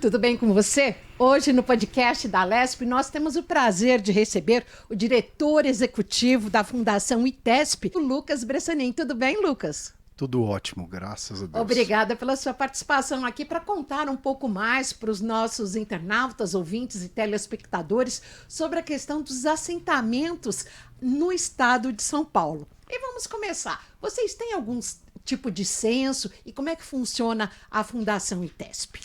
Tudo bem com você? Hoje no podcast da Alesp nós temos o prazer de receber o diretor executivo da Fundação ITESP, o Lucas Bressanin. Tudo bem, Lucas? Tudo ótimo, graças a Deus. Obrigada pela sua participação aqui para contar um pouco mais para os nossos internautas, ouvintes e telespectadores sobre a questão dos assentamentos no estado de São Paulo. E vamos começar. Vocês têm algum tipo de censo e como é que funciona a Fundação ITESP?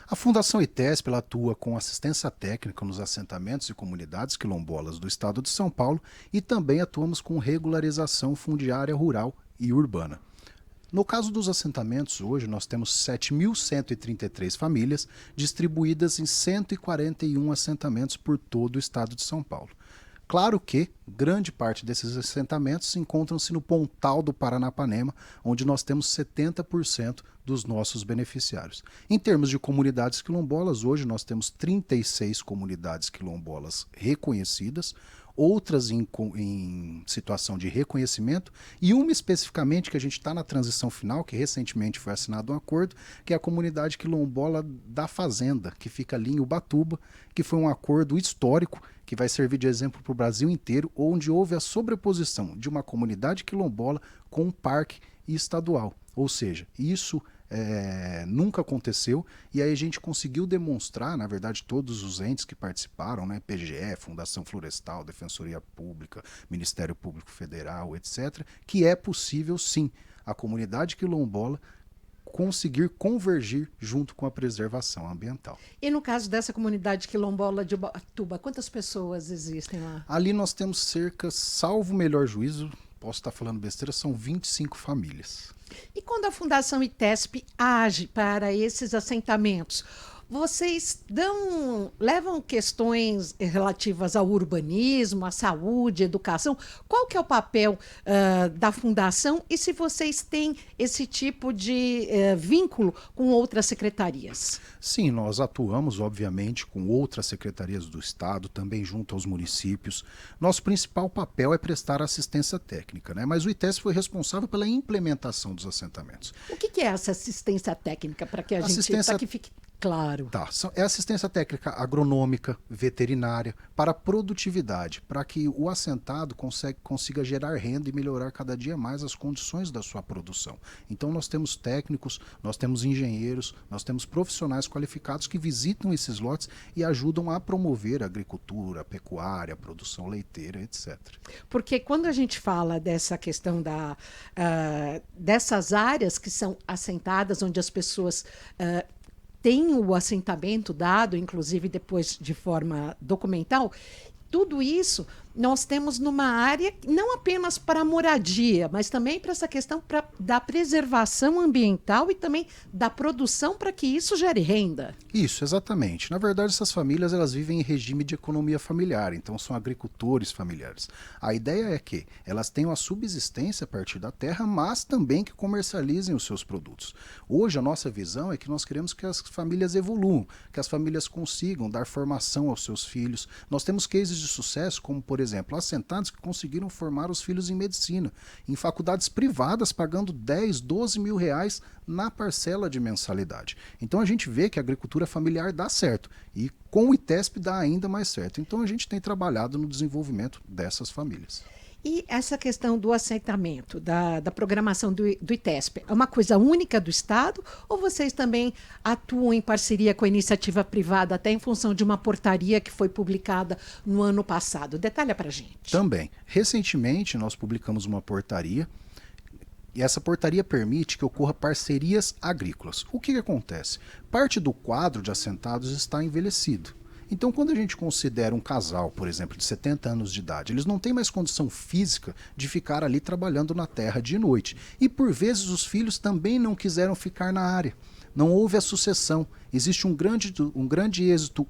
A Fundação ITESP ela atua com assistência técnica nos assentamentos e comunidades quilombolas do estado de São Paulo e também atuamos com regularização fundiária rural e urbana. No caso dos assentamentos, hoje nós temos 7.133 famílias distribuídas em 141 assentamentos por todo o estado de São Paulo. Claro que grande parte desses assentamentos encontram-se no Pontal do Paranapanema, onde nós temos 70% dos nossos beneficiários. Em termos de comunidades quilombolas, hoje nós temos 36 comunidades quilombolas reconhecidas, outras em situação de reconhecimento e uma especificamente que a gente está na transição final, que recentemente foi assinado um acordo, que é a comunidade quilombola da Fazenda, que fica ali em Ubatuba, que foi um acordo histórico que vai servir de exemplo para o Brasil inteiro, onde houve a sobreposição de uma comunidade quilombola com um parque estadual. Ou seja, isso nunca aconteceu e aí a gente conseguiu demonstrar, na verdade todos os entes que participaram, né, PGE, Fundação Florestal, Defensoria Pública, Ministério Público Federal, etc., que é possível sim a comunidade quilombola conseguir convergir junto com a preservação ambiental. E no caso dessa comunidade quilombola de Ubatuba, quantas pessoas existem lá? Ali nós temos cerca, salvo o melhor juízo, posso estar falando besteira, são 25 famílias. E quando a Fundação ITESP age para esses assentamentos, vocês levam questões relativas ao urbanismo, à saúde, à educação? Qual que é o papel da Fundação e se vocês têm esse tipo de vínculo com outras secretarias? Sim, nós atuamos, obviamente, com outras secretarias do Estado, também junto aos municípios. Nosso principal papel é prestar assistência técnica, né? Mas o ITESP foi responsável pela implementação dos assentamentos. O que é essa assistência técnica para que para que fique claro? Tá, é assistência técnica agronômica, veterinária, para a produtividade, para que o assentado consiga gerar renda e melhorar cada dia mais as condições da sua produção. Então nós temos técnicos, nós temos engenheiros, nós temos profissionais qualificados que visitam esses lotes e ajudam a promover a agricultura, a pecuária, a produção leiteira, etc. Porque quando a gente fala dessa questão dessas áreas que são assentadas, onde as pessoas tem o assentamento dado, inclusive depois de forma documental, tudo isso nós temos numa área não apenas para a moradia, mas também para essa questão da preservação ambiental e também da produção para que isso gere renda. Isso, exatamente. Na verdade, essas famílias elas vivem em regime de economia familiar, então são agricultores familiares. A ideia é que elas tenham a subsistência a partir da terra, mas também que comercializem os seus produtos. Hoje a nossa visão é que nós queremos que as famílias evoluam, que as famílias consigam dar formação aos seus filhos. Nós temos cases de sucesso como, por exemplo, assentados que conseguiram formar os filhos em medicina, em faculdades privadas, pagando 10, 12 mil reais na parcela de mensalidade. Então a gente vê que a agricultura familiar dá certo e com o ITESP dá ainda mais certo. Então a gente tem trabalhado no desenvolvimento dessas famílias. E essa questão do assentamento, da programação do ITESP, é uma coisa única do Estado ou vocês também atuam em parceria com a iniciativa privada, até em função de uma portaria que foi publicada no ano passado? Detalha para a gente. Também. Recentemente nós publicamos uma portaria e essa portaria permite que ocorra parcerias agrícolas. O que acontece? Parte do quadro de assentados está envelhecido. Então, quando a gente considera um casal, por exemplo, de 70 anos de idade, eles não têm mais condição física de ficar ali trabalhando na terra de noite. E, por vezes, os filhos também não quiseram ficar na área. Não houve a sucessão. Existe um grande êxito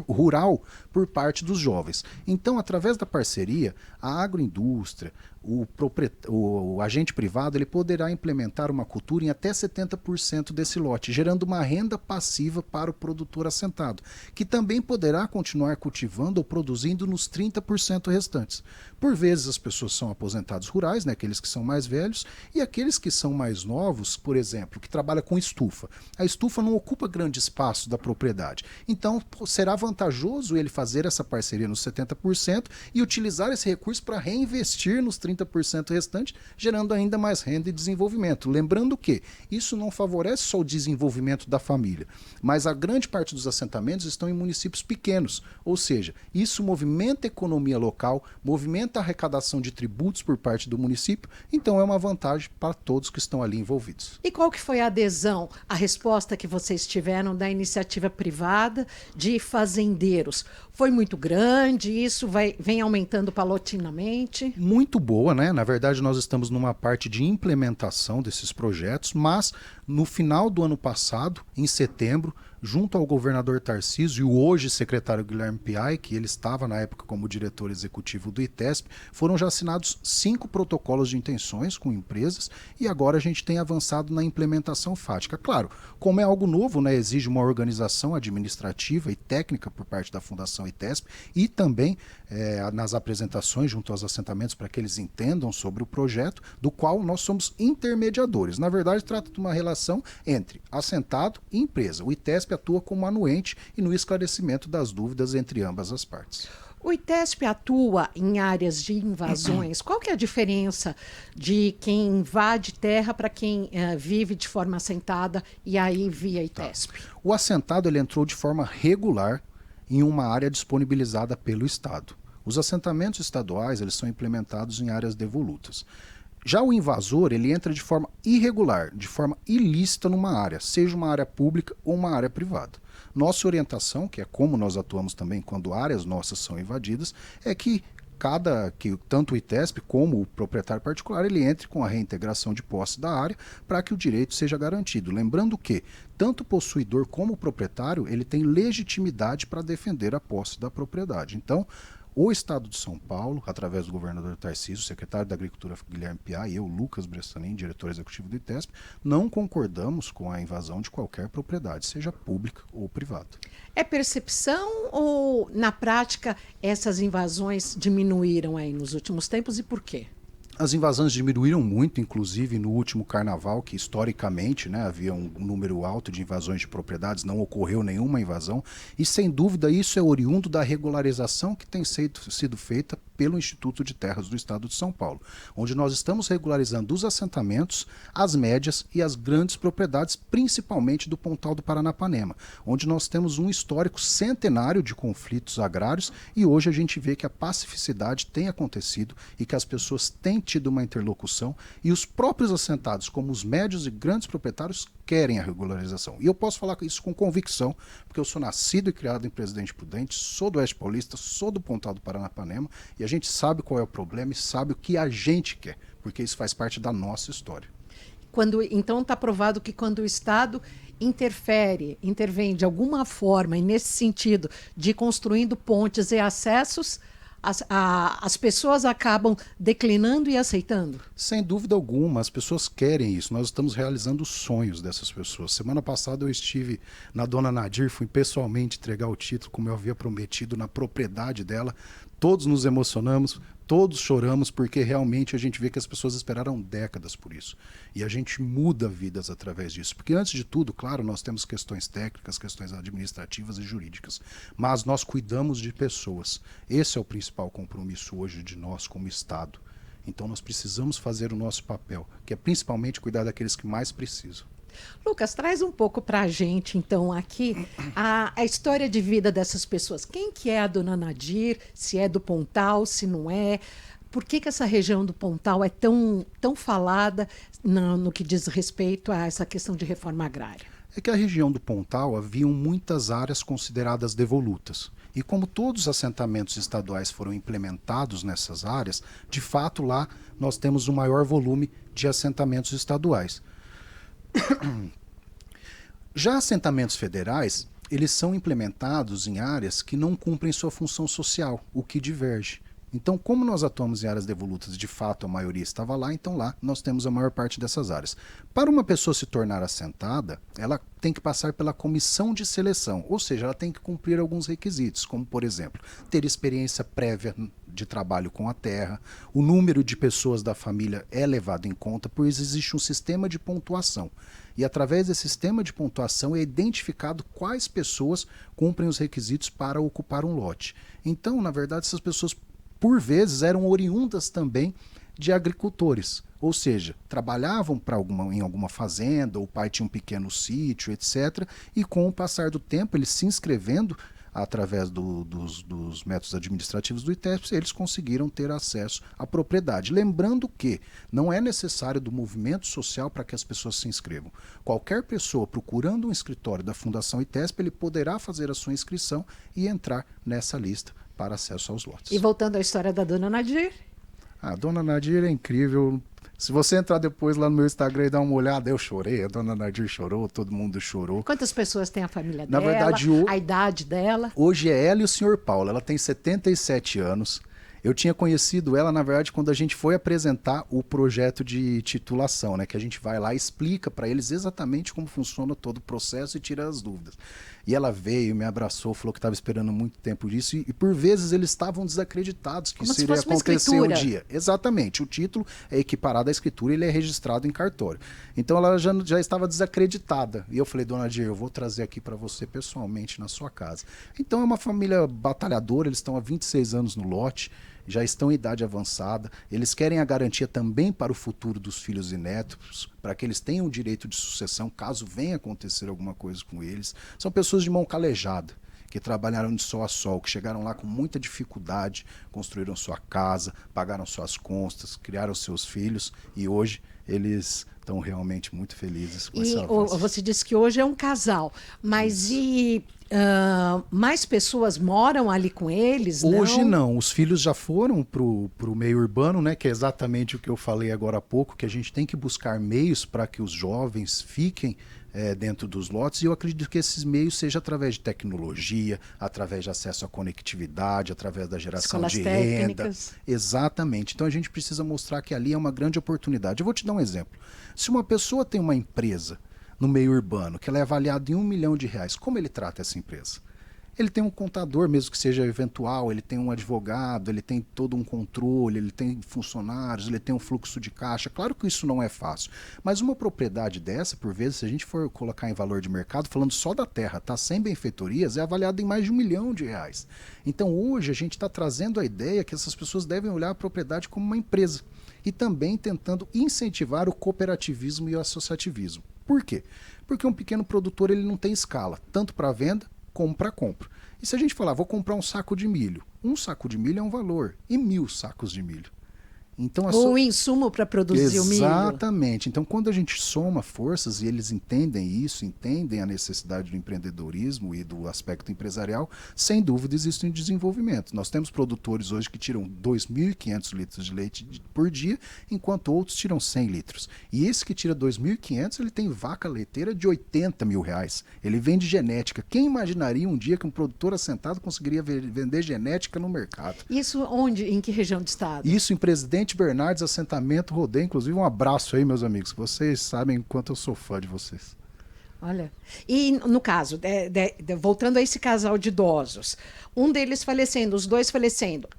rural por parte dos jovens. Então, através da parceria, a agroindústria, o agente privado ele poderá implementar uma cultura em até 70% desse lote, gerando uma renda passiva para o produtor assentado, que também poderá continuar cultivando ou produzindo nos 30% restantes. Por vezes as pessoas são aposentados rurais, né, aqueles que são mais velhos, e aqueles que são mais novos, por exemplo, que trabalham com estufa. A estufa não ocupa grande espaço da propriedade. Então será vantajoso ele fazer essa parceria nos 70% e utilizar esse recurso para reinvestir nos 30% restantes, gerando ainda mais renda e desenvolvimento. Lembrando que isso não favorece só o desenvolvimento da família, mas a grande parte dos assentamentos estão em municípios pequenos, ou seja, isso movimenta a economia local, movimenta a arrecadação de tributos por parte do município, então é uma vantagem para todos que estão ali envolvidos. E qual que foi a adesão, a resposta que vocês tiveram da iniciativa privada de fazendeiros? Foi muito grande? Isso vem aumentando paulatinamente? Muito boa, né? Na verdade, nós estamos numa parte de implementação desses projetos, mas no final do ano passado, em setembro, junto ao governador Tarcísio e o hoje secretário Guilherme Piai, que ele estava na época como diretor executivo do ITESP, foram já assinados 5 protocolos de intenções com empresas e agora a gente tem avançado na implementação fática. Claro, como é algo novo, né, exige uma organização administrativa e técnica por parte da Fundação ITESP e também nas apresentações junto aos assentamentos para que eles entendam sobre o projeto, do qual nós somos intermediadores. Na verdade, trata de uma relação entre assentado e empresa. O ITESP atua como anuente e no esclarecimento das dúvidas entre ambas as partes. O ITESP atua em áreas de invasões. Qual que é a diferença de quem invade terra para quem vive de forma assentada e aí via ITESP? O assentado ele entrou de forma regular em uma área disponibilizada pelo Estado. Os assentamentos estaduais eles são implementados em áreas devolutas. Já o invasor, ele entra de forma irregular, de forma ilícita numa área, seja uma área pública ou uma área privada. Nossa orientação, que é como nós atuamos também quando áreas nossas são invadidas, é que tanto o ITESP como o proprietário particular ele entre com a reintegração de posse da área para que o direito seja garantido. Lembrando que tanto o possuidor como o proprietário ele tem legitimidade para defender a posse da propriedade. Então, o Estado de São Paulo, através do governador Tarcísio, secretário da Agricultura Guilherme Piai e eu, Lucas Bressanin, diretor executivo do ITESP, não concordamos com a invasão de qualquer propriedade, seja pública ou privada. É percepção ou, na prática, essas invasões diminuíram aí nos últimos tempos e por quê? As invasões diminuíram muito, inclusive no último carnaval, que historicamente havia um número alto de invasões de propriedades, não ocorreu nenhuma invasão, e sem dúvida isso é oriundo da regularização que tem sido feita pelo Instituto de Terras do Estado de São Paulo, onde nós estamos regularizando os assentamentos, as médias e as grandes propriedades, principalmente do Pontal do Paranapanema, onde nós temos um histórico centenário de conflitos agrários e hoje a gente vê que a pacificidade tem acontecido e que as pessoas têm tido uma interlocução e os próprios assentados, como os médios e grandes proprietários, querem a regularização. E eu posso falar isso com convicção, porque eu sou nascido e criado em Presidente Prudente, sou do Oeste Paulista, sou do Pontal do Paranapanema, e a gente sabe qual é o problema e sabe o que a gente quer, porque isso faz parte da nossa história. Então está provado que quando o Estado intervém de alguma forma, e nesse sentido, de construindo pontes e acessos, as pessoas acabam declinando e aceitando? Sem dúvida alguma, as pessoas querem isso. Nós estamos realizando os sonhos dessas pessoas. Semana passada eu estive na Dona Nadir, fui pessoalmente entregar o título, como eu havia prometido, na propriedade dela. Todos nos emocionamos, todos choramos, porque realmente a gente vê que as pessoas esperaram décadas por isso. E a gente muda vidas através disso. Porque antes de tudo, claro, nós temos questões técnicas, questões administrativas e jurídicas. Mas nós cuidamos de pessoas. Esse é o principal compromisso hoje de nós como Estado. Então nós precisamos fazer o nosso papel, que é principalmente cuidar daqueles que mais precisam. Lucas, traz um pouco para a gente, então, aqui, a história de vida dessas pessoas. Quem que é a Dona Nadir? Se é do Pontal, se não é? Por que essa região do Pontal é tão falada no que diz respeito a essa questão de reforma agrária? É que a região do Pontal haviam muitas áreas consideradas devolutas. E como todos os assentamentos estaduais foram implementados nessas áreas, de fato lá nós temos o maior volume de assentamentos estaduais. Já assentamentos federais, eles são implementados em áreas que não cumprem sua função social, o que diverge. Então, como nós atuamos em áreas devolutas, de fato a maioria estava lá, então lá nós temos a maior parte dessas áreas. Para uma pessoa se tornar assentada, ela tem que passar pela comissão de seleção, ou seja, ela tem que cumprir alguns requisitos, como por exemplo, ter experiência prévia de trabalho com a terra, o número de pessoas da família é levado em conta, pois existe um sistema de pontuação. E através desse sistema de pontuação é identificado quais pessoas cumprem os requisitos para ocupar um lote. Então, na verdade, essas pessoas por vezes eram oriundas também de agricultores, ou seja, trabalhavam em alguma fazenda, o pai tinha um pequeno sítio, etc. E com o passar do tempo, eles se inscrevendo através dos métodos administrativos do ITESP, eles conseguiram ter acesso à propriedade. Lembrando que não é necessário do movimento social para que as pessoas se inscrevam. Qualquer pessoa procurando um escritório da Fundação ITESP, ele poderá fazer a sua inscrição e entrar nessa lista para acesso aos lotes. E voltando à história da dona Nadir? A dona Nadir é incrível. Se você entrar depois lá no meu Instagram e dar uma olhada, eu chorei, a dona Nadir chorou, todo mundo chorou. Quantas pessoas tem a família Na dela? verdade, a idade dela? Hoje é ela e o senhor Paulo. Ela tem 77 anos. Eu tinha conhecido ela, na verdade, quando a gente foi apresentar o projeto de titulação, né? Que a gente vai lá e explica para eles exatamente como funciona todo o processo e tira as dúvidas. E ela veio, me abraçou, falou que estava esperando muito tempo disso e por vezes eles estavam desacreditados que isso iria acontecer um dia. Exatamente. O título é equiparado à escritura e ele é registrado em cartório. Então ela já estava desacreditada. E eu falei, dona Dir, eu vou trazer aqui para você pessoalmente na sua casa. Então é uma família batalhadora, eles estão há 26 anos no lote, já estão em idade avançada, eles querem a garantia também para o futuro dos filhos e netos, para que eles tenham o direito de sucessão, caso venha acontecer alguma coisa com eles. São pessoas de mão calejada, que trabalharam de sol a sol, que chegaram lá com muita dificuldade, construíram sua casa, pagaram suas contas, criaram seus filhos e hoje eles estão realmente muito felizes com essa avanço. Você disse que hoje é um casal, mas mais pessoas moram ali com eles? Hoje não, os filhos já foram para o meio urbano, né, que é exatamente o que eu falei agora há pouco, que a gente tem que buscar meios para que os jovens fiquem dentro dos lotes, e eu acredito que esses meios sejam através de tecnologia, através de acesso à conectividade, através da geração Escolas de técnicas. renda. Exatamente. Então a gente precisa mostrar que ali é uma grande oportunidade. Eu vou te dar um exemplo. Se uma pessoa tem uma empresa no meio urbano que ela é avaliada em R$1 milhão, como ele trata essa empresa? Ele tem um contador, mesmo que seja eventual, ele tem um advogado, ele tem todo um controle, ele tem funcionários, ele tem um fluxo de caixa. Claro que isso não é fácil, mas uma propriedade dessa, por vezes, se a gente for colocar em valor de mercado, falando só da terra, tá, sem benfeitorias, é avaliada em mais de R$1 milhão. Então hoje a gente está trazendo a ideia que essas pessoas devem olhar a propriedade como uma empresa e também tentando incentivar o cooperativismo e o associativismo. Por quê? Porque um pequeno produtor ele não tem escala, tanto para venda como para compra. E se a gente falar, vou comprar um saco de milho, um saco de milho é um valor, e 1.000 sacos de milho. Então, o insumo para produzir o milho. Exatamente. Então, quando a gente soma forças e eles entendem isso, entendem a necessidade do empreendedorismo e do aspecto empresarial, sem dúvida existe um desenvolvimento. Nós temos produtores hoje que tiram 2.500 litros de leite por dia, enquanto outros tiram 100 litros. E esse que tira 2.500, ele tem vaca leiteira de R$80 mil. Ele vende genética. Quem imaginaria um dia que um produtor assentado conseguiria vender genética no mercado? Isso onde? Em que região do estado? Isso em Presidente Bernardes, assentamento Rodê. Inclusive um abraço aí, meus amigos, vocês sabem o quanto eu sou fã de vocês. Olha, e no caso, voltando a esse casal de idosos, um deles falecendo, os dois falecendo,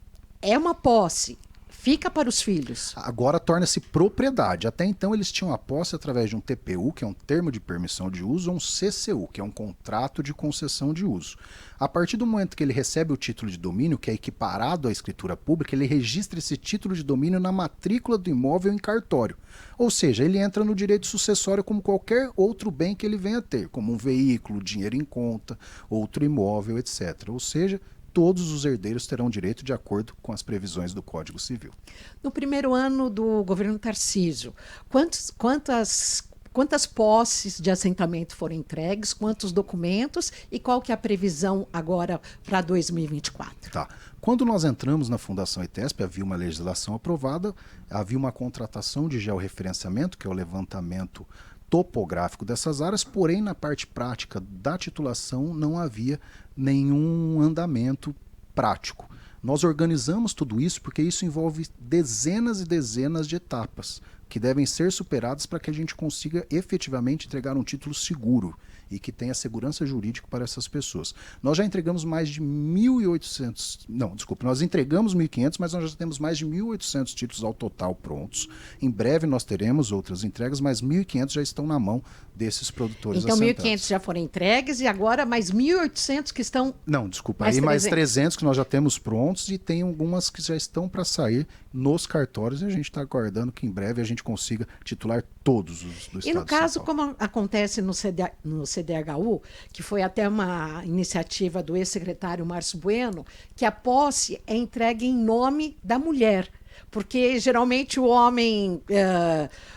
é uma posse, fica para os filhos. Agora torna-se propriedade. Até então eles tinham a posse através de um TPU, que é um termo de permissão de uso, ou um CCU, que é um contrato de concessão de uso. A partir do momento que ele recebe o título de domínio, que é equiparado à escritura pública, ele registra esse título de domínio na matrícula do imóvel em cartório. Ou seja, ele entra no direito sucessório como qualquer outro bem que ele venha a ter, como um veículo, dinheiro em conta, outro imóvel, etc. Ou seja, todos os herdeiros terão direito de acordo com as previsões do Código Civil. No primeiro ano do governo Tarcísio, quantas posses de assentamento foram entregues, quantos documentos e qual que é a previsão agora para 2024? Tá. Quando nós entramos na Fundação ITESP, havia uma legislação aprovada, havia uma contratação de georreferenciamento, que é o levantamento topográfico dessas áreas, porém na parte prática da titulação não havia nenhum andamento prático. Nós organizamos tudo isso porque isso envolve dezenas e dezenas de etapas que devem ser superadas para que a gente consiga efetivamente entregar um título seguro e que tenha segurança jurídica para essas pessoas. Nós já entregamos mais de 1.800, não, desculpe, nós entregamos 1.500, mas nós já temos mais de 1.800 títulos ao total prontos. Em breve nós teremos outras entregas, mas 1.500 já estão na mão desses produtores então, assentados. 1.500 já foram entregues e agora mais 1.800 que estão... Não, desculpa, mais aí 300. mais 300 que nós já temos prontos e tem algumas que já estão para sair nos cartórios e a gente está aguardando que em breve a gente consiga titular todos os do estado. E no caso, de São Paulo. como acontece no CDHU, que foi até uma iniciativa do ex-secretário Márcio Bueno, que a posse é entregue em nome da mulher. Porque geralmente o homem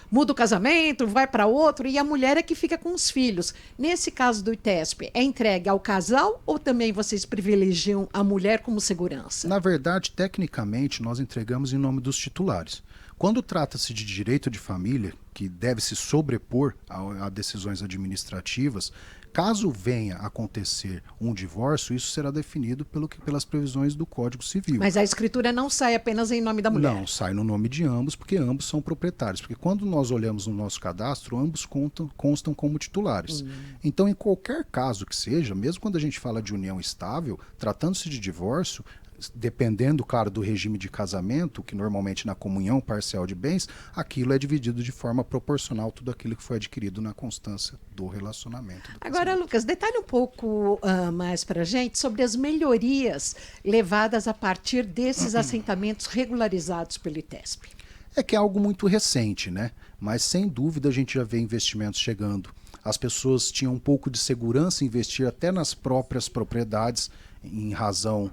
muda o casamento, vai para outro, e a mulher é que fica com os filhos. Nesse caso do ITESP, é entregue ao casal ou também vocês privilegiam a mulher como segurança? Na verdade, tecnicamente, nós entregamos em nome dos titulares. Quando trata-se de direito de família, que deve se sobrepor a decisões administrativas, caso venha a acontecer um divórcio, isso será definido pelas previsões do Código Civil. Mas a escritura não sai apenas em nome da mulher? Não, sai no nome de ambos, porque ambos são proprietários. Porque quando nós olhamos no nosso cadastro, ambos constam como titulares. Então, em qualquer caso que seja, mesmo quando a gente fala de união estável, tratando-se de divórcio, dependendo, claro, do regime de casamento, que normalmente na comunhão parcial de bens, aquilo é dividido de forma proporcional tudo aquilo que foi adquirido na constância do relacionamento. Agora, Lucas, detalhe um pouco mais para a gente sobre as melhorias levadas a partir desses assentamentos regularizados pelo ITESP. É que é algo muito recente, né? Mas sem dúvida a gente já vê investimentos chegando. As pessoas tinham um pouco de segurança em investir até nas próprias propriedades em razão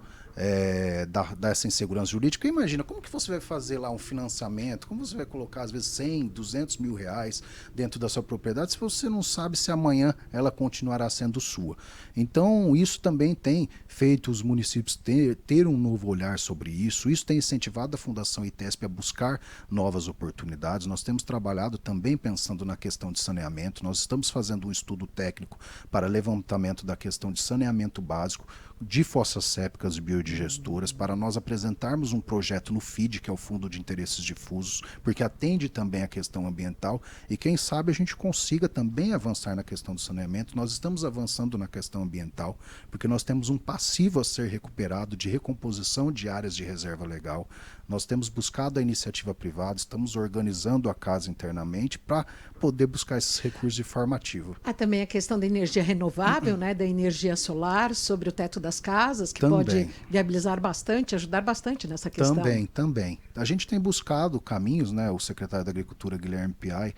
dessa insegurança jurídica. Imagina, como que você vai fazer lá um financiamento, como você vai colocar às vezes 100, 200 mil reais dentro da sua propriedade se você não sabe se amanhã ela continuará sendo sua. Então isso também tem feito os municípios ter um novo olhar sobre isso. Isso tem incentivado a Fundação ITESP a buscar novas oportunidades. Nós temos trabalhado também pensando na questão de saneamento. Nós estamos fazendo um estudo técnico para levantamento da questão de saneamento básico, de fossas sépticas e biodigestoras, para nós apresentarmos um projeto no FID, que é o Fundo de Interesses Difusos, porque atende também a questão ambiental e quem sabe a gente consiga também avançar na questão do saneamento. Nós estamos avançando na questão ambiental, porque nós temos um passivo a ser recuperado de recomposição de áreas de reserva legal. Nós temos buscado a iniciativa privada, estamos organizando a casa internamente para poder buscar esses recursos de forma ativa. Há também a questão da energia renovável, né, da energia solar sobre o teto das casas, que Também. pode viabilizar bastante, ajudar bastante nessa questão. Também. A gente tem buscado caminhos, né? O secretário da Agricultura, Guilherme Piai,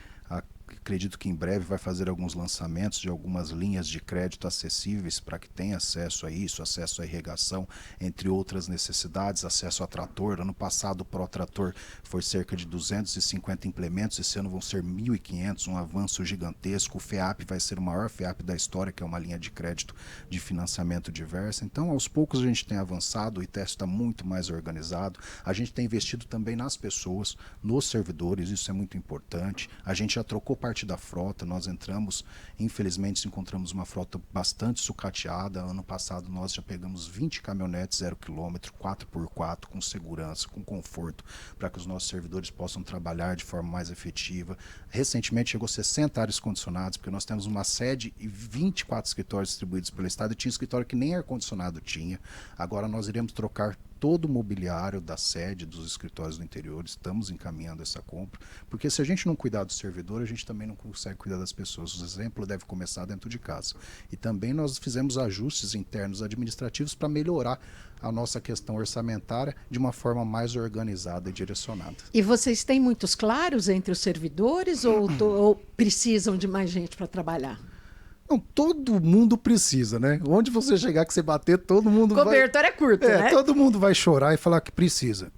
acredito que em breve vai fazer alguns lançamentos de algumas linhas de crédito acessíveis para que tenha acesso a isso, acesso à irrigação, entre outras necessidades, acesso a trator. Ano passado o Protrator foi cerca de 250 implementos, esse ano vão ser 1.500, um avanço gigantesco. O FEAP vai ser o maior FEAP da história, que é uma linha de crédito de financiamento diversa. Então, aos poucos a gente tem avançado, o ITESP está muito mais organizado. A gente tem investido também nas pessoas, nos servidores, isso é muito importante. A gente já trocou parte da frota, nós entramos, infelizmente encontramos uma frota bastante sucateada. Ano passado nós já pegamos 20 caminhonetes 0 km, 4x4, com segurança, com conforto, para que os nossos servidores possam trabalhar de forma mais efetiva. Recentemente chegou 60 ares condicionados, porque nós temos uma sede e 24 escritórios distribuídos pelo estado, e tinha escritório que nem ar-condicionado tinha. Agora nós iremos trocar todo o mobiliário da sede dos escritórios do interior, estamos encaminhando essa compra, porque se a gente não cuidar do servidor, a gente também não consegue cuidar das pessoas. O exemplo deve começar dentro de casa. E também nós fizemos ajustes internos administrativos para melhorar a nossa questão orçamentária de uma forma mais organizada e direcionada. E vocês têm muitos claros entre os servidores ou precisam de mais gente para trabalhar? Não, todo mundo precisa, né? Onde você chegar que você bater, todo mundo vai... Cobertor é curto, né? Todo mundo vai chorar e falar que precisa.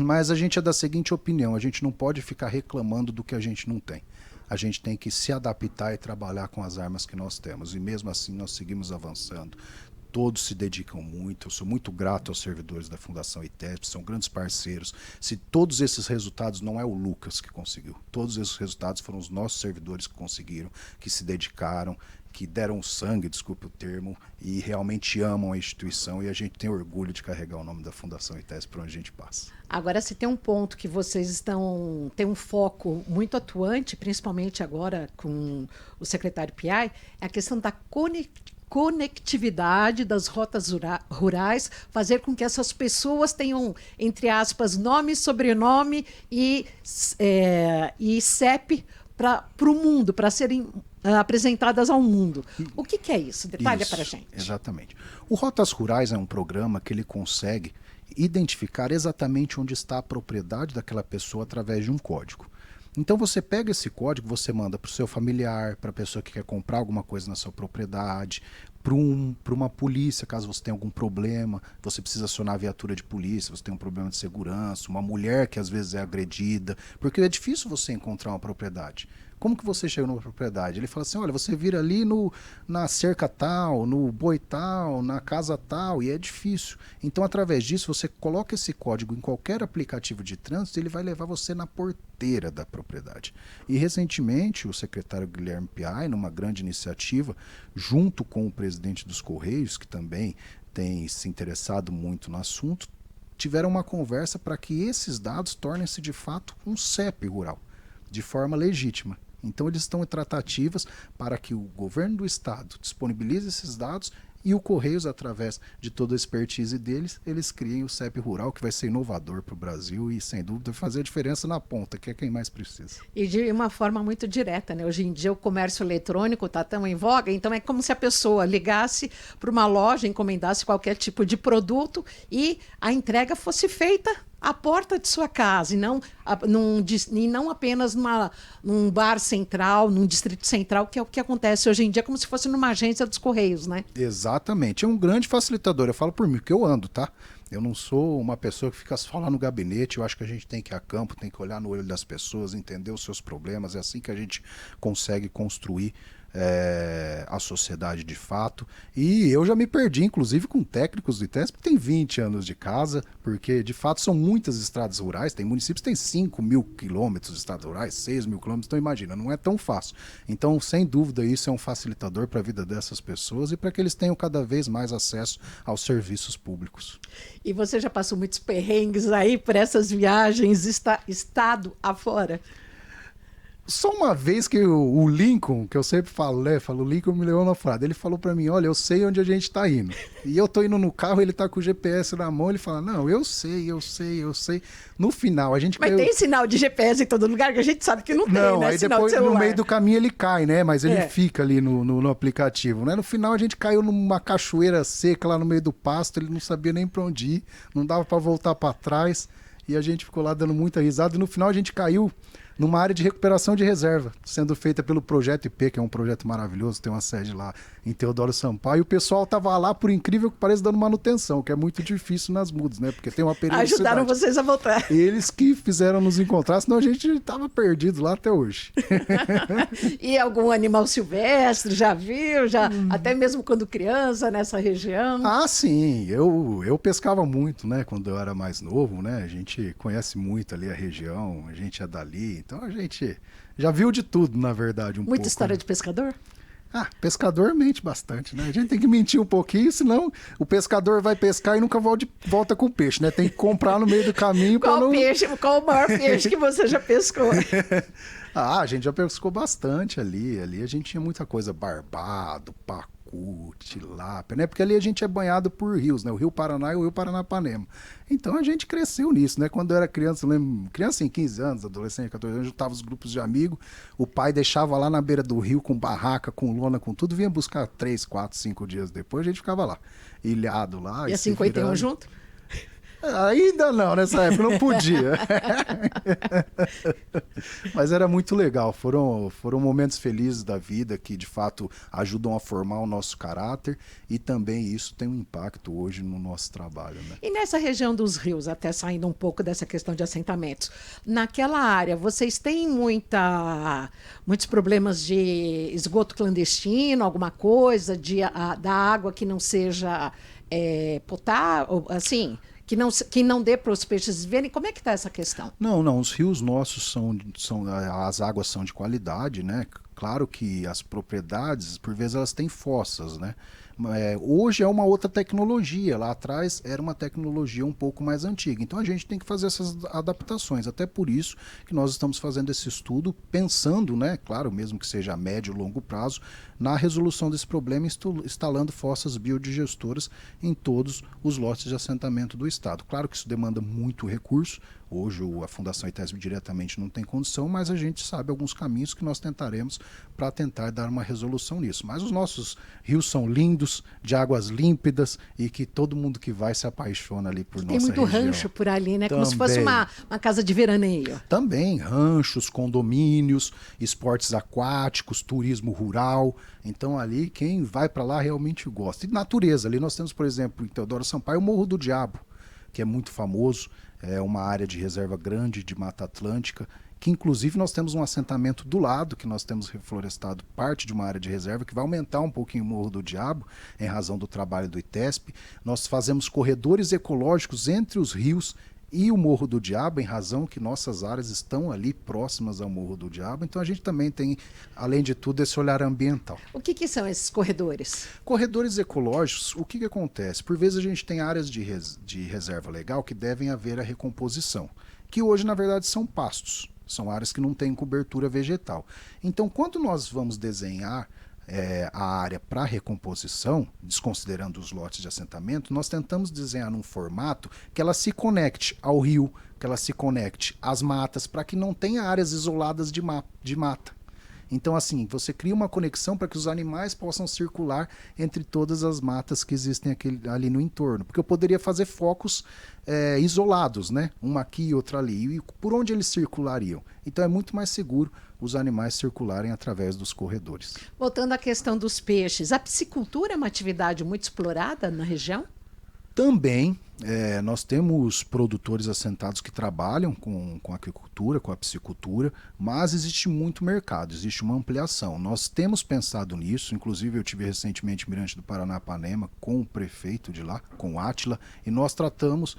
Mas a gente é da seguinte opinião, a gente não pode ficar reclamando do que a gente não tem. A gente tem que se adaptar e trabalhar com as armas que nós temos. E mesmo assim nós seguimos avançando. todos se dedicam muito. Eu sou muito grato aos servidores da Fundação ITESP, são grandes parceiros. Se todos esses resultados, não é o Lucas que conseguiu, todos esses resultados foram os nossos servidores que conseguiram, que se dedicaram, que deram sangue, desculpe o termo, e realmente amam a instituição, e a gente tem orgulho de carregar o nome da Fundação ITESP para onde a gente passa. Agora, se tem um ponto que vocês têm um foco muito atuante, principalmente agora com o secretário Piai, é a questão da conectividade das rotas rurais, fazer com que essas pessoas tenham, entre aspas, nome, sobrenome e CEP para o mundo, para serem apresentadas ao mundo. O que é isso? Detalhe para a gente. Exatamente. O Rotas Rurais é um programa que ele consegue identificar exatamente onde está a propriedade daquela pessoa através de um código. Então você pega esse código, você manda para o seu familiar, para a pessoa que quer comprar alguma coisa na sua propriedade, para uma polícia, caso você tenha algum problema, você precisa acionar a viatura de polícia, você tem um problema de segurança, uma mulher que às vezes é agredida, porque é difícil você encontrar uma propriedade. Como que você chega numa propriedade? Ele fala assim, olha, você vira ali na cerca tal, no boi tal, na casa tal, e é difícil. Então, através disso, você coloca esse código em qualquer aplicativo de trânsito, ele vai levar você na porteira da propriedade. E, recentemente, o secretário Guilherme Piai, numa grande iniciativa, junto com o presidente dos Correios, que também tem se interessado muito no assunto, tiveram uma conversa para que esses dados tornem-se, de fato, um CEP rural, de forma legítima. Então, eles estão em tratativas para que o governo do estado disponibilize esses dados e o Correios, através de toda a expertise deles, eles criem o CEP Rural, que vai ser inovador para o Brasil e, sem dúvida, fazer a diferença na ponta, que é quem mais precisa. E de uma forma muito direta, né? Hoje em dia o comércio eletrônico está tão em voga, então é como se a pessoa ligasse para uma loja, encomendasse qualquer tipo de produto e a entrega fosse feita à porta de sua casa, e não apenas num bar central, num distrito central, que é o que acontece hoje em dia, como se fosse numa agência dos Correios, né? Exatamente. É um grande facilitador. Eu falo por mim, que eu ando, tá? Eu não sou uma pessoa que fica só lá no gabinete. Eu acho que a gente tem que ir a campo, tem que olhar no olho das pessoas, entender os seus problemas. É assim que a gente consegue construir a sociedade de fato. E eu já me perdi, inclusive, com técnicos do ITESP que tem 20 anos de casa, porque de fato são muitas estradas rurais. Tem municípios que têm 5.000 quilômetros de estradas rurais, 6.000 quilômetros, então imagina, não é tão fácil. Então, sem dúvida, isso é um facilitador para a vida dessas pessoas e para que eles tenham cada vez mais acesso aos serviços públicos. E você já passou muitos perrengues aí por essas viagens estado afora? Só uma vez que o Lincoln, que eu sempre falo, né? O Lincoln me levou na frada. Ele falou pra mim, olha, eu sei onde a gente tá indo. E eu tô indo no carro, ele tá com o GPS na mão, ele fala, não, eu sei. No final, a gente Mas tem sinal de GPS em todo lugar que a gente sabe que não tem, né? Aí sinal depois, de celular. no meio do caminho, ele cai, né? Mas ele fica ali no aplicativo, né? No final, a gente caiu numa cachoeira seca lá no meio do pasto, ele não sabia nem pra onde ir, não dava pra voltar pra trás, e a gente ficou lá dando muita risada, e no final a gente caiu numa área de recuperação de reserva, sendo feita pelo Projeto IP, que é um projeto maravilhoso, tem uma sede lá em Teodoro Sampaio, e o pessoal estava lá, por incrível que pareça, dando manutenção, que é muito difícil nas mudas, né? Porque tem uma periodicidade. Ajudaram vocês a voltar. Eles que fizeram nos encontrar, senão a gente estava perdido lá até hoje. E algum animal silvestre, já viu? Até mesmo quando criança, nessa região? Ah, sim. Eu pescava muito, né? Quando eu era mais novo, né? A gente conhece muito ali a região, a gente é dali, então a gente já viu de tudo, na verdade, um pouco. Muita história de pescador? Ah, pescador mente bastante, né? A gente tem que mentir um pouquinho, senão o pescador vai pescar e nunca volta com peixe, né? Tem que comprar no meio do caminho. Qual o maior peixe que você já pescou? Ah, a gente já pescou bastante ali. Ali a gente tinha muita coisa, barbado, pacu, tilápia, né? Porque ali a gente é banhado por rios, né? O Rio Paraná e o Rio Paranapanema. Então a gente cresceu nisso, né? Quando eu era criança, eu lembro, criança em 15 anos, adolescente, 14 anos, juntava os grupos de amigos, o pai deixava lá na beira do rio com barraca, com lona, com tudo, vinha buscar 3, 4, 5 dias depois, a gente ficava lá, ilhado lá. E a 51 junto? Ainda não, nessa época não podia. Mas era muito legal. Foram momentos felizes da vida que, de fato, ajudam a formar o nosso caráter e também isso tem um impacto hoje no nosso trabalho, né? E nessa região dos rios, até saindo um pouco dessa questão de assentamentos, naquela área, vocês têm muitos problemas de esgoto clandestino, alguma coisa, da água que não seja potável, assim, que não dê para os peixes viverem? Como é que está essa questão? Não, os rios nossos as águas são de qualidade, né? Claro que as propriedades, por vezes, elas têm fossas, né? Hoje é uma outra tecnologia, lá atrás era uma tecnologia um pouco mais antiga. Então a gente tem que fazer essas adaptações. Até por isso que nós estamos fazendo esse estudo, pensando, né, claro, mesmo que seja a médio e longo prazo, na resolução desse problema, instalando fossas biodigestoras em todos os lotes de assentamento do estado. Claro que isso demanda muito recurso. Hoje a Fundação ITESP diretamente não tem condição, mas a gente sabe alguns caminhos que nós tentaremos para tentar dar uma resolução nisso. Mas os nossos rios são lindos, de águas límpidas e que todo mundo que vai se apaixona ali por nossa região. Tem muito rancho por ali, né? Como se fosse uma casa de veraneio. Também, ranchos, condomínios, esportes aquáticos, turismo rural. Então ali quem vai para lá realmente gosta. E natureza, ali nós temos, por exemplo, em Teodoro Sampaio, o Morro do Diabo, que é muito famoso. É uma área de reserva grande de Mata Atlântica, que inclusive nós temos um assentamento do lado, que nós temos reflorestado parte de uma área de reserva, que vai aumentar um pouquinho o Morro do Diabo, em razão do trabalho do ITESP. Nós fazemos corredores ecológicos entre os rios e o Morro do Diabo, em razão que nossas áreas estão ali próximas ao Morro do Diabo. Então a gente também tem, além de tudo, esse olhar ambiental. O que são esses corredores? Corredores ecológicos, o que acontece? Por vezes a gente tem áreas de reserva legal que devem haver a recomposição, que hoje na verdade são pastos, são áreas que não têm cobertura vegetal. Então quando nós vamos desenhar a área para recomposição, desconsiderando os lotes de assentamento, nós tentamos desenhar num formato que ela se conecte ao rio, que ela se conecte às matas, para que não tenha áreas isoladas de mata. Então, assim, você cria uma conexão para que os animais possam circular entre todas as matas que existem ali no entorno. Porque eu poderia fazer focos isolados, né? Uma aqui e outra ali. E por onde eles circulariam? Então é muito mais seguro os animais circularem através dos corredores. Voltando à questão dos peixes, a piscicultura é uma atividade muito explorada na região? Também nós temos produtores assentados que trabalham com a aquicultura, com a piscicultura, mas existe muito mercado, existe uma ampliação. Nós temos pensado nisso, inclusive eu tive recentemente em Mirante do Paranapanema com o prefeito de lá, com o Átila, e nós tratamos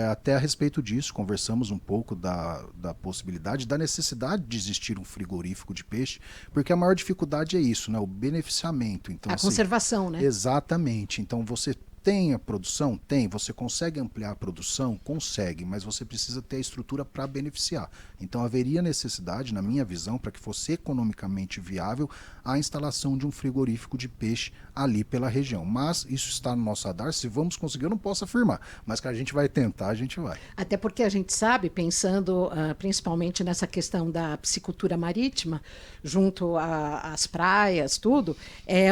até a respeito disso, conversamos um pouco da possibilidade, da necessidade de existir um frigorífico de peixe, porque a maior dificuldade é isso, né? O beneficiamento. Então, a conservação, né? Exatamente. Então você tem a produção? Tem. Você consegue ampliar a produção? Consegue, mas você precisa ter a estrutura para beneficiar. Então haveria necessidade, na minha visão, para que fosse economicamente viável, a instalação de um frigorífico de peixe ali pela região. Mas isso está no nosso radar. Se vamos conseguir, eu não posso afirmar, mas que a gente vai tentar, a gente vai. Até porque a gente sabe, pensando principalmente nessa questão da piscicultura marítima, junto às praias, tudo,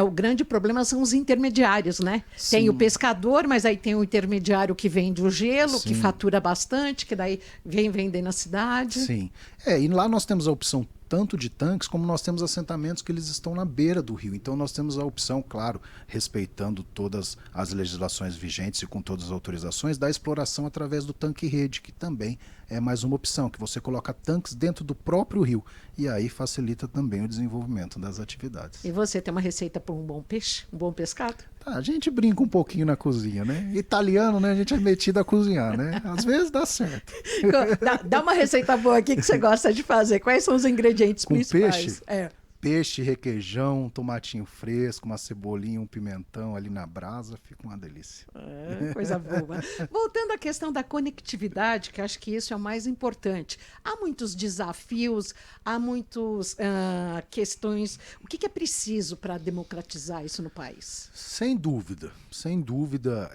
o grande problema são os intermediários, né? Sim. Tem o pescador, mas aí tem o intermediário que vende o gelo, Sim. que fatura bastante, que daí vem vender na cidade. Sim. E lá nós temos a opção tanto de tanques, como nós temos assentamentos que eles estão na beira do rio. Então nós temos a opção, claro, respeitando todas as legislações vigentes e com todas as autorizações, da exploração através do tanque-rede, que também é mais uma opção, que você coloca tanques dentro do próprio rio. E aí facilita também o desenvolvimento das atividades. E você tem uma receita para um bom peixe, um bom pescado? A gente brinca um pouquinho na cozinha, né? Italiano, né? A gente é metido a cozinhar, né? Às vezes dá certo. Dá uma receita boa aqui que você gosta de fazer. Quais são os ingredientes com principais? Peixe? Peixe, requeijão, tomatinho fresco, uma cebolinha, um pimentão ali na brasa, fica uma delícia. Coisa boa. Voltando à questão da conectividade, que acho que isso é o mais importante. Há muitos desafios, há muitas questões. O que é preciso para democratizar isso no país? Sem dúvida, sem dúvida.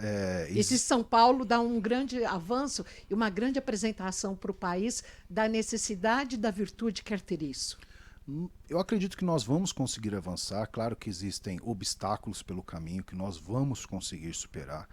Esse São Paulo dá um grande avanço e uma grande apresentação para o país da necessidade e da virtude que quer ter isso. Eu acredito que nós vamos conseguir avançar. Claro que existem obstáculos pelo caminho que nós vamos conseguir superar.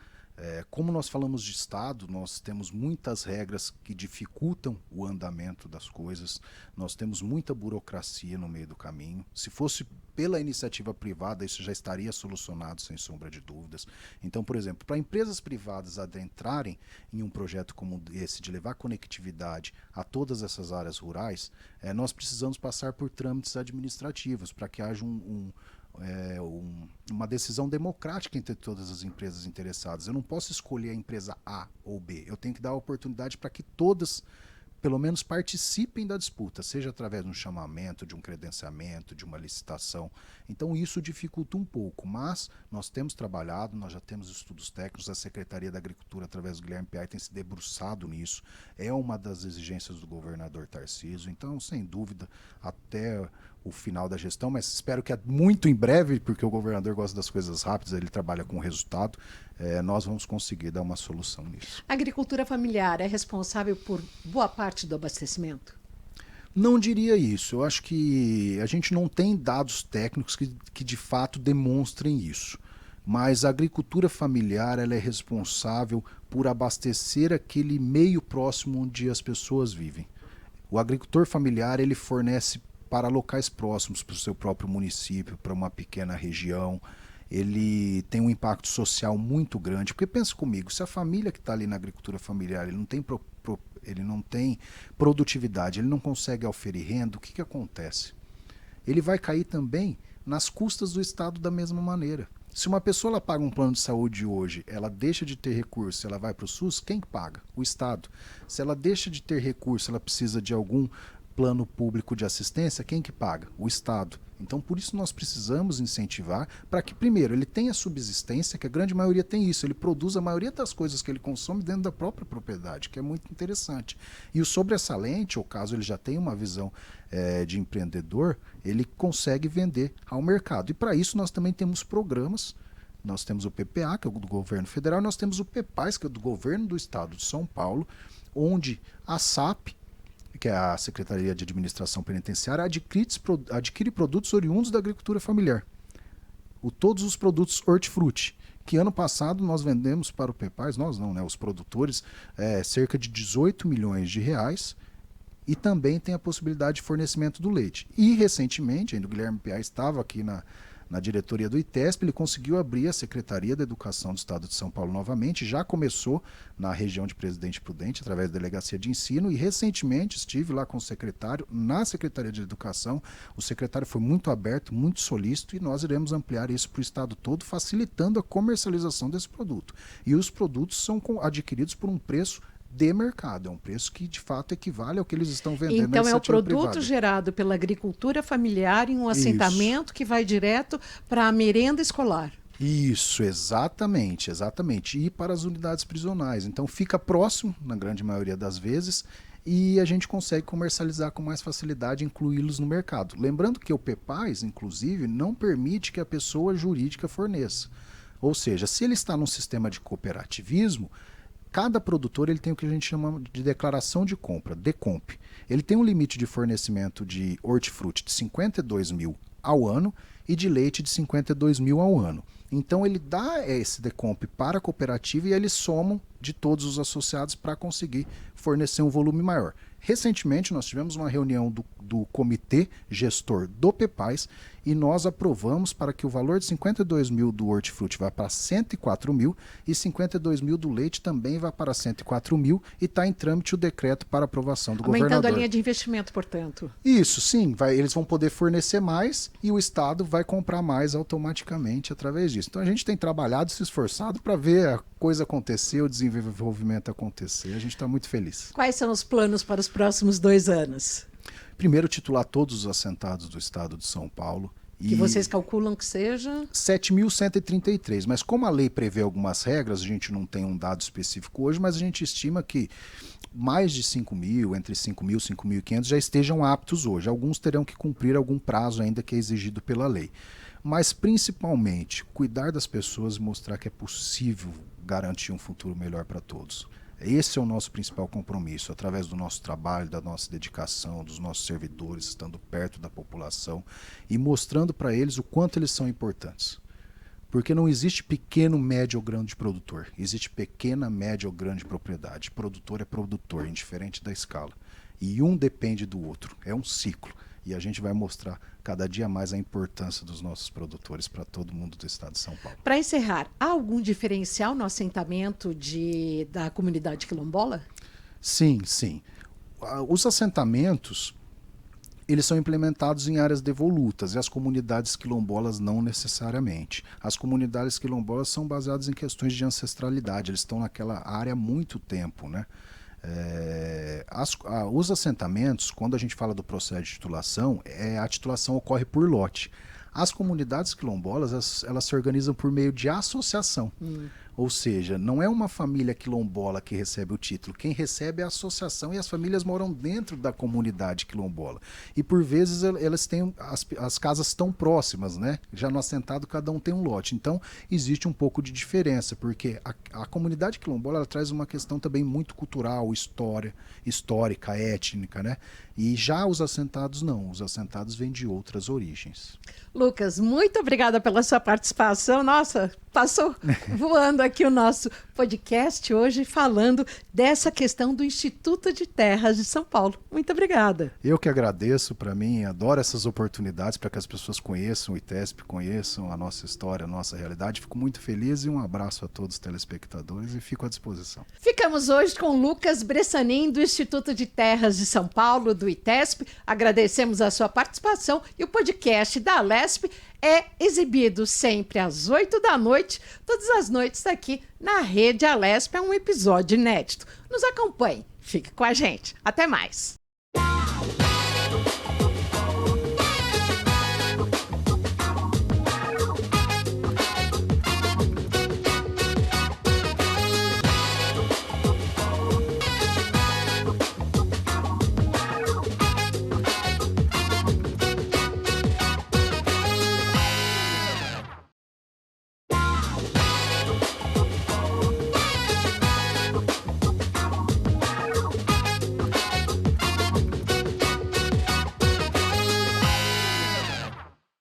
Como nós falamos de Estado, nós temos muitas regras que dificultam o andamento das coisas, nós temos muita burocracia no meio do caminho. Se fosse pela iniciativa privada, isso já estaria solucionado, sem sombra de dúvidas. Então, por exemplo, para empresas privadas adentrarem em um projeto como esse, de levar conectividade a todas essas áreas rurais, nós precisamos passar por trâmites administrativos para que haja uma decisão democrática entre todas as empresas interessadas. Eu não posso escolher a empresa A ou B. Eu tenho que dar a oportunidade para que todas, pelo menos, participem da disputa, seja através de um chamamento, de um credenciamento, de uma licitação. Então isso dificulta um pouco, mas nós temos trabalhado, nós já temos estudos técnicos, a Secretaria da Agricultura, através do Guilherme Piai, tem se debruçado nisso, é uma das exigências do governador Tarcísio, então, sem dúvida, até o final da gestão, mas espero que muito em breve, porque o governador gosta das coisas rápidas, ele trabalha com resultado, nós vamos conseguir dar uma solução nisso. A agricultura familiar é responsável por boa parte do abastecimento? Não diria isso. Eu acho que a gente não tem dados técnicos que de fato demonstrem isso. Mas a agricultura familiar, ela é responsável por abastecer aquele meio próximo onde as pessoas vivem. O agricultor familiar, ele fornece para locais próximos, para o seu próprio município, para uma pequena região. Ele tem um impacto social muito grande. Porque pensa comigo, se a família que está ali na agricultura familiar, ele não tem produtividade, ele não consegue auferir renda, o que acontece? Ele vai cair também nas custas do Estado da mesma maneira. Se uma pessoa ela paga um plano de saúde hoje, ela deixa de ter recurso, ela vai para o SUS, quem paga? O Estado. Se ela deixa de ter recurso, ela precisa de algum plano público de assistência, quem que paga? O Estado. Então, por isso nós precisamos incentivar para que, primeiro, ele tenha subsistência, que a grande maioria tem isso, ele produz a maioria das coisas que ele consome dentro da própria propriedade, que é muito interessante. E o sobressalente, ou caso ele já tenha uma visão de empreendedor, ele consegue vender ao mercado. E para isso nós também temos programas. Nós temos o PPA, que é do governo federal, e nós temos o PEPAS, que é do governo do estado de São Paulo, onde a SAP, que é a Secretaria de Administração Penitenciária, adquire produtos oriundos da agricultura familiar. Todos os produtos hortifruti, que ano passado nós vendemos para o PEPAS, nós não, né, os produtores, cerca de 18 milhões de reais, e também tem a possibilidade de fornecimento do leite. E recentemente, ainda o Guilherme Piai estava aqui na diretoria do ITESP, ele conseguiu abrir a Secretaria da Educação do Estado de São Paulo novamente, já começou na região de Presidente Prudente, através da Delegacia de Ensino, e recentemente estive lá com o secretário, na Secretaria de Educação. O secretário foi muito aberto, muito solícito, e nós iremos ampliar isso para o Estado todo, facilitando a comercialização desse produto. E os produtos são adquiridos por um preço de mercado, é um preço que de fato equivale ao que eles estão vendendo. Então é o produto privada. gerado pela agricultura familiar em um assentamento que vai direto para a merenda escolar. Isso, exatamente. E para as unidades prisionais. Então fica próximo, na grande maioria das vezes, e a gente consegue comercializar com mais facilidade e incluí-los no mercado. Lembrando que o PEPAS, inclusive, não permite que a pessoa jurídica forneça. Ou seja, se ele está num sistema de cooperativismo, cada produtor ele tem o que a gente chama de declaração de compra, DECOMP. Ele tem um limite de fornecimento de hortifruti de 52 mil ao ano e de leite de 52 mil ao ano. Então ele dá esse DECOMP para a cooperativa e eles somam de todos os associados para conseguir fornecer um volume maior. Recentemente nós tivemos uma reunião do comitê gestor do PEPAS e nós aprovamos para que o valor de 52 mil do hortifruti vá para 104 mil e 52 mil do leite também vá para 104 mil e está em trâmite o decreto para aprovação do governador. Aumentando a linha de investimento, portanto. Isso, sim. Eles vão poder fornecer mais e o Estado vai comprar mais automaticamente através disso. Então a gente tem trabalhado, se esforçado para ver a coisa acontecer, o desenvolvimento acontecer. A gente está muito feliz. Quais são os planos para os próximos 2 anos? Primeiro, titular todos os assentados do estado de São Paulo. Que vocês calculam que seja? 7.133, mas como a lei prevê algumas regras, a gente não tem um dado específico hoje, mas a gente estima que mais de 5 mil, entre 5 mil e 5.500 já estejam aptos hoje. Alguns terão que cumprir algum prazo ainda que é exigido pela lei. Mas principalmente, cuidar das pessoas e mostrar que é possível garantir um futuro melhor para todos. Esse é o nosso principal compromisso, através do nosso trabalho, da nossa dedicação, dos nossos servidores, estando perto da população e mostrando para eles o quanto eles são importantes. Porque não existe pequeno, médio ou grande produtor. Existe pequena, média ou grande propriedade. Produtor é produtor, indiferente da escala. E um depende do outro. É um ciclo. E a gente vai mostrar cada dia mais a importância dos nossos produtores para todo mundo do estado de São Paulo. Para encerrar, há algum diferencial no assentamento da comunidade quilombola? Sim, sim. Os assentamentos, eles são implementados em áreas devolutas e as comunidades quilombolas não necessariamente. As comunidades quilombolas são baseadas em questões de ancestralidade, eles estão naquela área há muito tempo, né? Os assentamentos, quando a gente fala do processo de titulação, a titulação ocorre por lote. As comunidades quilombolas, elas se organizam por meio de associação. Ou seja, não é uma família quilombola que recebe o título. Quem recebe é a associação e as famílias moram dentro da comunidade quilombola. E por vezes elas têm as casas tão próximas, né? Já no assentado cada um tem um lote. Então existe um pouco de diferença, porque a comunidade quilombola ela traz uma questão também muito cultural, histórica, étnica, né? E já os assentados não. Os assentados vêm de outras origens. Lucas, muito obrigada pela sua participação. Nossa, passou voando aqui o nosso podcast hoje falando dessa questão do Instituto de Terras de São Paulo. Muito obrigada. Eu que agradeço, para mim, adoro essas oportunidades para que as pessoas conheçam o ITESP, conheçam a nossa história, a nossa realidade. Fico muito feliz e um abraço a todos os telespectadores e fico à disposição. Ficamos hoje com Lucas Bressanin, do Instituto de Terras de São Paulo, do ITESP. Agradecemos a sua participação e o podcast da Alesp é exibido sempre às 8 da noite, todas as noites aqui na Rede Alesp. É um episódio inédito. Nos acompanhe, fique com a gente. Até mais.